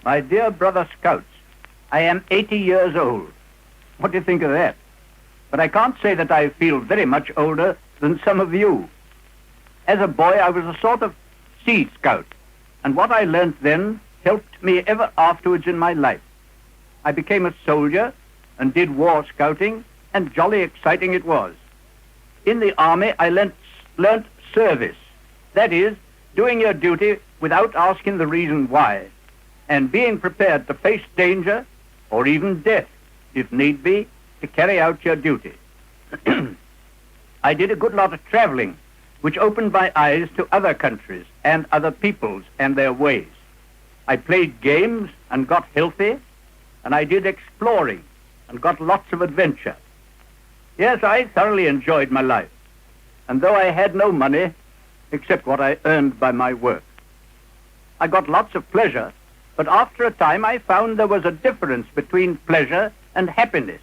My dear brother Scouts, I am 80 years old. What do you think of that? But I can't say that I feel very much older than some of you. As a boy, I was a sort of Sea Scout, and what I learnt then helped me ever afterwards in my life. I became a soldier and did war scouting, and jolly exciting it was. In the army, I learnt service. That is, doing your duty without asking the reason why, and being prepared to face danger or even death, if need be, to carry out your duty. I did a good lot of traveling, which opened my eyes to other countries and other peoples and their ways. I played games and got healthy, and I did exploring and got lots of adventure. Yes, I thoroughly enjoyed my life, and though I had no money, except what I earned by my work, I got lots of pleasure, but after a time I found there was a difference between pleasure and happiness.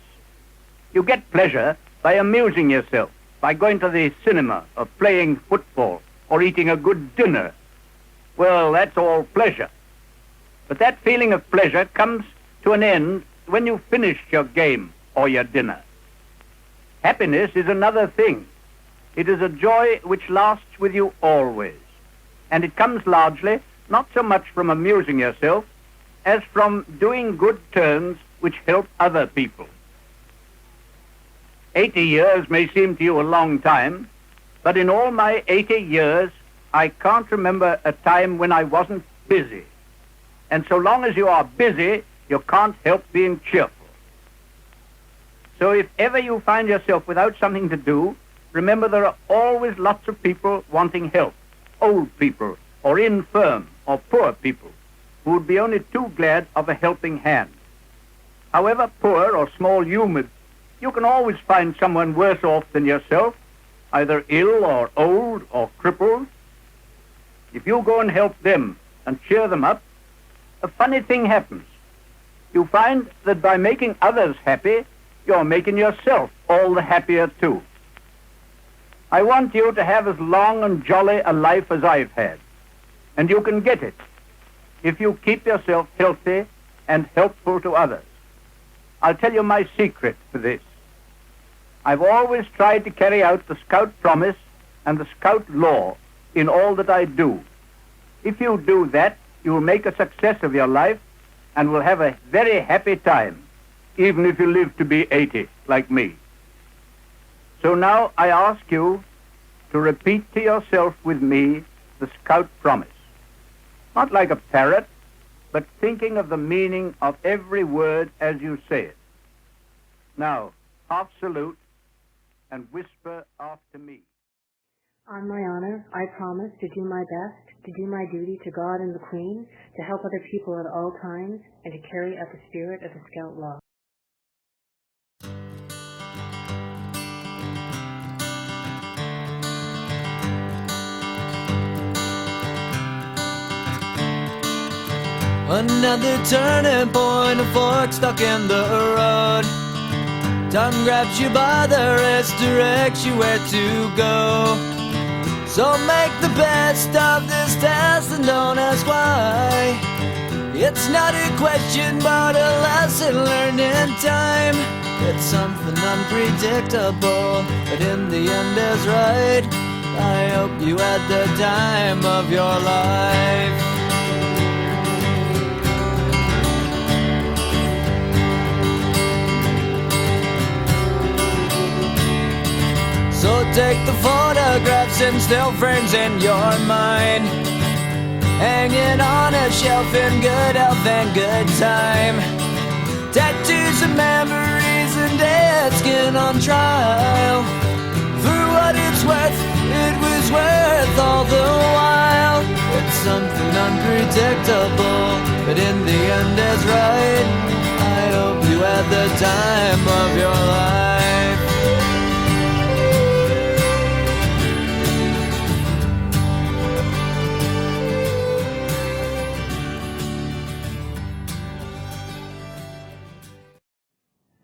You get pleasure by amusing yourself, by going to the cinema, or playing football, or eating a good dinner. Well, that's all pleasure. But that feeling of pleasure comes to an end when you've finished your game or your dinner. Happiness is another thing. It is a joy which lasts with you always, and it comes largely not so much from amusing yourself as from doing good turns which help other people. 80 years may seem to you a long time, but in all my 80 years, I can't remember a time when I wasn't busy. And so long as you are busy, you can't help being cheerful. So if ever you find yourself without something to do, remember there are always lots of people wanting help, old people, or infirm, or poor people, who would be only too glad of a helping hand. However poor or small you can always find someone worse off than yourself, either ill or old or crippled. If you go and help them and cheer them up, a funny thing happens. You find that by making others happy, you're making yourself all the happier too. I want you to have as long and jolly a life as I've had, and you can get it if you keep yourself healthy and helpful to others. I'll tell you my secret for this. I've always tried to carry out the Scout promise and the Scout law in all that I do. If you do that, you will make a success of your life and will have a very happy time, even if you live to be 80, like me. So now I ask you to repeat to yourself with me the Scout promise. Not like a parrot, but thinking of the meaning of every word as you say it. Now, half salute and whisper after me. On my honor, I promise to do my best, to do my duty to God and the Queen, to help other people at all times, and to carry out the spirit of the Scout law. Another turning point, a fork stuck in the road. Time grabs you by the wrist, directs you where to go. So make the best of this test and don't ask why. It's not a question but a lesson learned in time. It's something unpredictable, but in the end is right. I hope you had the time of your life. So take the photographs and still frames in your mind, hanging on a shelf in good health and good time. Tattoos of memories and dead skin on trial. For what it's worth, it was worth all the while. It's something unpredictable, but in the end is right. I hope you had the time of your life.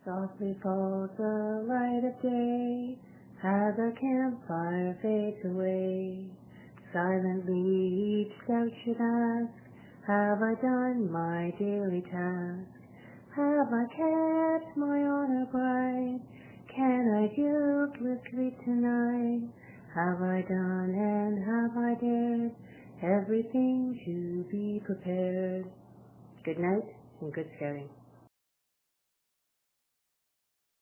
Softly falls the light of day, as the campfire fades away. Silently each scout should ask, Have I done my daily task? Have I kept my honor bright? Can I guiltlessly tonight? Have I done and have I dared everything to be prepared? Good night and good scouting.